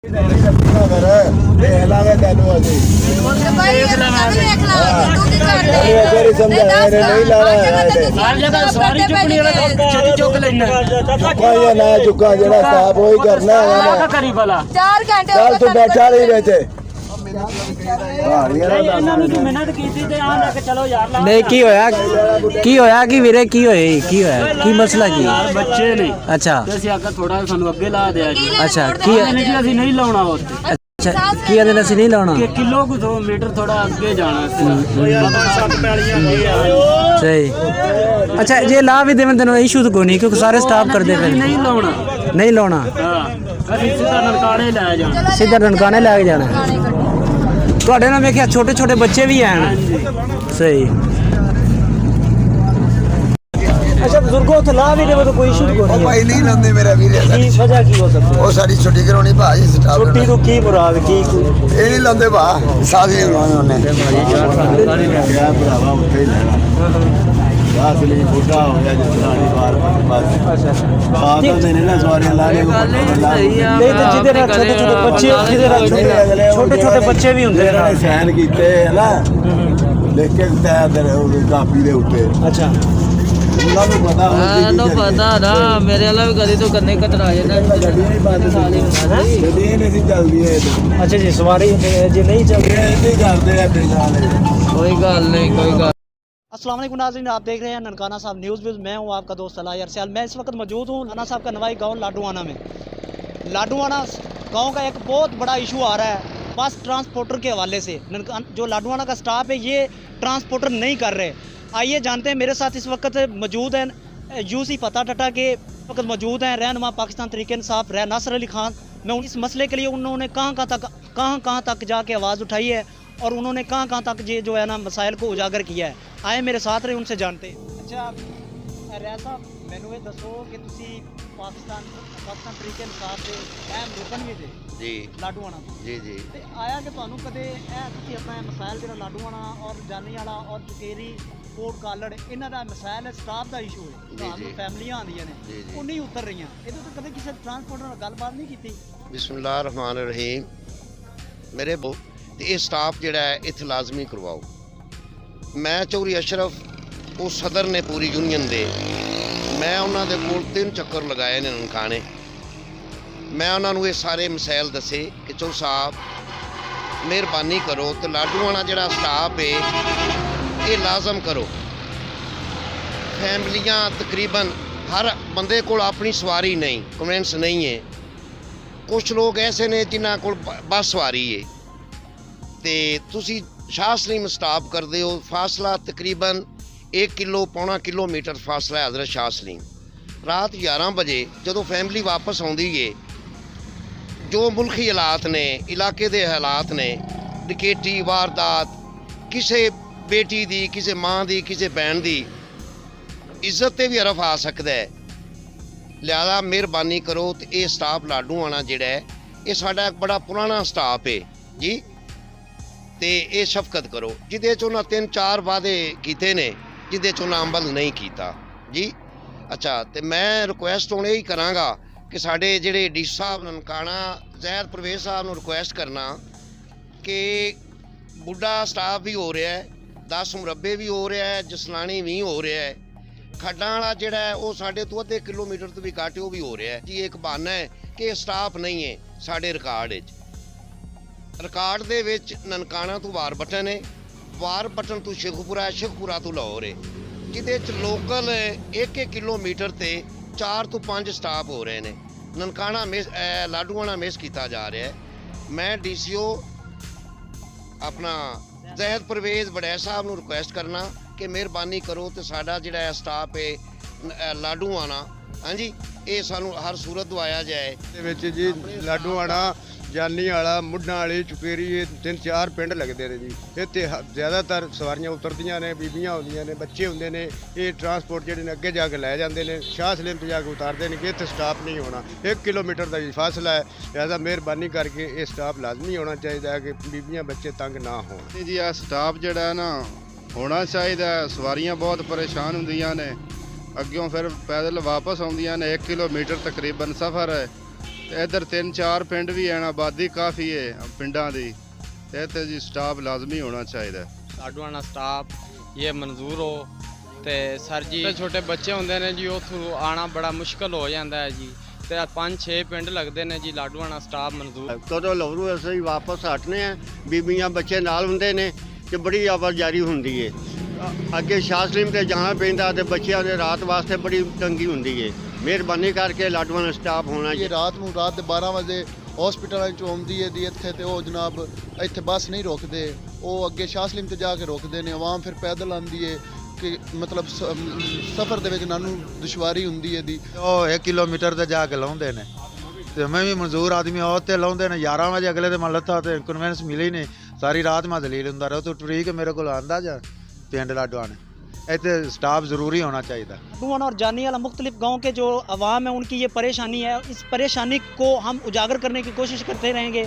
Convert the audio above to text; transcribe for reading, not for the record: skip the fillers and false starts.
चुका जरा स्टाफ वही करना चार घंटे चल तू बैठा नहीं रहते नहीं की होया कि वीरे की होए की मसला की बच्चे ने अच्छा थोड़ा सानू अगे ला दिया अच्छा की ਅਸੀਂ नहीं लाउना अच्छा की आंदे ने नहीं लाना किलो को 2 मीटर थोड़ा अगे जाना सही अच्छा ये ला भी देवन तेन इशू तो कोई नहीं क्योंकि सारे स्टाफ कर दे नहीं लाउना सीधा ननकाने ले जाना सीधा ननकाने लैके जाना ਤੁਹਾਡੇ ਨਾਲ ਵੇਖਿਆ ਛੋਟੇ ਛੋਟੇ ਬੱਚੇ ਵੀ ਹਨ ਸਹੀ अच्छा बुजुर्गों तो ला भी देवे तो कोई इशू नहीं भाई नहीं लांदे मेरा वीर की वजह की हो सकती वो सारी छुट्टी करानी भाई स्टाफ छुट्टी तो की मुराद की ये नहीं लांदे भा साथ ही उन्होंने भरावा उठे ही लेना असली बुढ़ा हो गया जिसरानी बार बस बात देने ना सवारी लाने को नहीं तो जिधर छोटे छोटे बच्चे जिधर छोटे छोटे बच्चे भी होंगे ना साइन कीते है ना लिख के कापी दे उत्ते अच्छा पता ना मेरे वाला भी कभी तो करने कतरा अच्छा जी सवारी जी नहीं चलती कोई गल नहीं अस्सलाम वालेकुम नाज़रीन, आप देख रहे हैं ननकाना साहब न्यूज़। मैं हूं आपका दोस्त सलाह अरसल। मैं इस वक्त मौजूद हूं नाना साहब का नवाई गांव लाडूआना में। लाडूआना गांव का एक बहुत बड़ा इशू आ रहा है बस ट्रांसपोर्टर के हवाले से। जो लाडूआना का स्टाफ है ये ट्रांसपोर्टर नहीं कर रहे। आइए जानते हैं, मेरे साथ इस वक्त मौजूद हैं यूसी पता टटा के वक्त मौजूद हैं रहनुमा पाकिस्तान तहरीक इंसाफ नासिर अली खान। मैं इस मसले के लिए उन्होंने कहाँ तक जाके आवाज़ उठाई है और उन्होंने कहाँ तक ये जो है ना मसाइल को उजागर किया है। आए मेरे साथ रहे, उनसे जानते। अच्छा रैन साहब मैनू ये दसो कि तुसी पाकिस्तान तहरीक इंसाफ के अहम रुकन भी थे जी लाडूआना जी जी ते आया कि तुहानू कदे तुसी अपना मसाइल जो लाडूआना और जानी वाला और चुकेरी कोट कालड़ इन्हां दा मसाइल है स्टाफ दा इशू है तुहानू फैमिलियां आंदियां ने ਉਹ नहीं उतर रही ਇਹਦੇ तो कदे किसी ट्रांसपोर्टर ਨਾਲ ਗੱਲਬਾਤ नहीं की। बिस्मिल्लाह रहमान रहीम मेरे ये स्टाफ जिहड़ा है इत्थे लाजमी करवाओ। मैं चौधरी अशरफ वो सदर ने पूरी यूनियन दे मैं उन्होंने कोल 3 चक्कर लगाए ने ननकाने। मैं उन्होंने ये सारे मसाइल दसे कि चौ साहब मेहरबानी करो तो लाडूआना जिहड़ा स्टाफ है ये लाजम करो। फैमिलियां तकरीबन हर बंदे को अपनी सवारी नहीं कन्वेंस नहीं है। कुछ लोग ऐसे ने जिन्हों को बस सवारी है तो तुसी शाह सलीम स्टाप करते हो। फासला तकरीबन 1 किलो पौना किलोमीटर फासला है हज़रत शाह सलीम। रात 11 बजे जो फैमिली वापस आती है जो मुल्की हालात ने इलाके के हालात ने डकैती वारदात किसी बेटी की किसी माँ की किसी भैन की इज्जत से भी हरफ आ सकता है। लिहाजा मेहरबानी करो तो ये स्टाफ लाडूआना जिहड़ा है ये साडा एक बड़ा पुराना स्टाफ है जी तो ये शफकत करो जिदे च उन्हें 3-4 वादे किए ने जिदे च उन्हें अमल नहीं किया जी। अच्छा तो मैं रिक्वेस्ट हूँ यही कराँगा कि साढ़े जिहड़े डी साहब ननकाना जैद परवेज साहब नूं रिक्वेस्ट करना कि बुढ़ा स्टाफ भी हो रहा है 10 मुरब्बे भी हो रहा है जसलानी भी हो रहा है खड्डां वाला जिहड़ा है वो साढ़े तो अद्धे किलोमीटर तो भी घट भी हो रहा है जी। एक बहाना है कि स्टाफ नहीं है साढ़े रिकार्ड दे विच ननकाना तो वार बटन है वार बटन तो शेखपुरा है शेखपुरा तो लाहौर है जिदे च लोकल 1 किलोमीटर से 4 तो 5 स्टाफ हो रहे हैं। ननकाना लाडूआना मिस किया जा रहा है। मैं DCO अपना जैद परवेज बड़ैच साहब नूं रिक्वेस्ट करना कि मेहरबानी करो तो साडा जिहड़ा स्टाफ है लाडूआना हाँ जी ये सानू हर सूरत दवाया जाए। जी लाडूआना जानी वाला मुढ़ा वाली चुकेरी 3-4 पिंड लगते हैं जी। इतने ज़्यादातर सवारियां उतरदियां ने बीबियां आउंदियां ने बच्चे होंदे ने ये ट्रांसपोर्ट जिहड़े ने अगे जाके लै जाते हैं शाह सलीम तो जाके उतारते हैं कि इत्थे स्टाफ नहीं होना। 1 किलोमीटर का फासला है लिहाजा मेहरबानी करके ये स्टाफ लाजमी होना चाहिए कि बीबियां बच्चे तंग ना हो जी। आ स्टाफ जिहड़ा है ना होना चाहिए। सवारियां बहुत परेशान होंदियां ने अग्यों फिर पैदल वापस आउंदियां ने 1 किलोमीटर तकरीबन सफ़र है ਤੇ ਇੱਧਰ 3-4 ਪਿੰਡ ਵੀ ਹਨ, ਆਬਾਦੀ ਕਾਫੀ ਹੈ ਪਿੰਡਾਂ ਦੀ, ਤੇ ਇੱਥੇ ਜੀ ਸਟਾਫ ਲਾਜ਼ਮੀ ਹੋਣਾ ਚਾਹੀਦਾ। ਲਾਡੂਆਣਾ ਸਟਾਫ ਇਹ ਮਨਜ਼ੂਰ ਹੋ ਤੇ ਸਰ ਜੀ ਛੋਟੇ ਬੱਚੇ ਹੁੰਦੇ ਨੇ ਜੀ, ਉੱਥੋਂ ਆਣਾ ਬੜਾ ਮੁਸ਼ਕਲ ਹੋ ਜਾਂਦਾ ਹੈ ਜੀ, ਤੇ 5-6 ਪਿੰਡ ਲੱਗਦੇ ਨੇ ਜੀ। ਲਾਡੂਆਣਾ ਸਟਾਫ ਮਨਜ਼ੂਰ ਕਦੋਂ ਲਵਰੂ ਅਸੀਂ ਵਾਪਸ ਹਟਨੇ ਆ, ਬੀਬੀਆਂ ਬੱਚੇ ਨਾਲ ਹੁੰਦੇ ਨੇ ਤੇ ਬੜੀ ਆਵਾਜਾਈ ਹੁੰਦੀ ਏ। ਅੱਗੇ ਸ਼ਾਸਲੀਮ ਤੇ ਜਾਣਾ ਪੈਂਦਾ ਤੇ ਬੱਚਿਆਂ ਦੇ ਰਾਤ ਵਾਸਤੇ ਬੜੀ ਤੰਗੀ ਹੁੰਦੀ ਏ। ਮਿਹਰਬਾਨੀ ਕਰਕੇ ਲਾਡੂਆਣਾ ਸਟਾਫ ਹੋਣਾ ਇਹ ਰਾਤ ਨੂੰ ਰਾਤ ਦੇ 12 ਵਜੇ ਹਸਪੀਟਲਾਂ ਚੋਂ ਆਉਂਦੀ ਹੈ ਦੀ ਇੱਥੇ, ਤੇ ਉਹ ਜਨਾਬ ਇੱਥੇ ਬੱਸ ਨਹੀਂ ਰੋਕਦੇ, ਉਹ ਅੱਗੇ ਸ਼ਾਸਲੀਮ ਤੇ ਜਾ ਕੇ ਰੋਕਦੇ ਨੇ। ਆਵਾਮ ਫਿਰ ਪੈਦਲ ਆਉਂਦੀ ਹੈ ਕਿ ਮਤਲਬ ਸਫ਼ਰ ਦੇ ਵਿੱਚ ਨਾਨੂੰ ਦੁਸ਼ਵਾਰੀ ਹੁੰਦੀ ਹੈ ਦੀ। ਉਹ 1 ਕਿਲੋਮੀਟਰ ਤੇ ਜਾ ਕੇ ਲਾਉਂਦੇ ਨੇ ਤੇ ਮੈਂ ਵੀ ਮਜ਼ਦੂਰ ਆਦਮੀ ਉਹ ਤੇ ਲਾਉਂਦੇ ਨੇ 11 ਵਜੇ ਅਗਲੇ ਦੇ ਮਨ ਲੱਥਾ ਤੇ ਕਨਵੈਂਸ ਮਿਲੀ ਨਹੀਂ, ਸਾਰੀ ਰਾਤ ਮੈਂ ਦਲੀਲ ਹੁੰਦਾ ਰਿਹਾ। ਤੂੰ ਟਰੀਕ ਮੇਰੇ ਕੋਲ ਆਂਦਾ ਜਾ ਪਿੰਡ ਲਾਡੂਆਣਾ, ਇੱਥੇ स्टाफ ज़रूरी होना चाहिए। लाडूआना और जानियाला मुख्तलिफ गाँव के जो आवाम है उनकी ये परेशानी है, इस परेशानी को हम उजागर करने की कोशिश करते रहेंगे।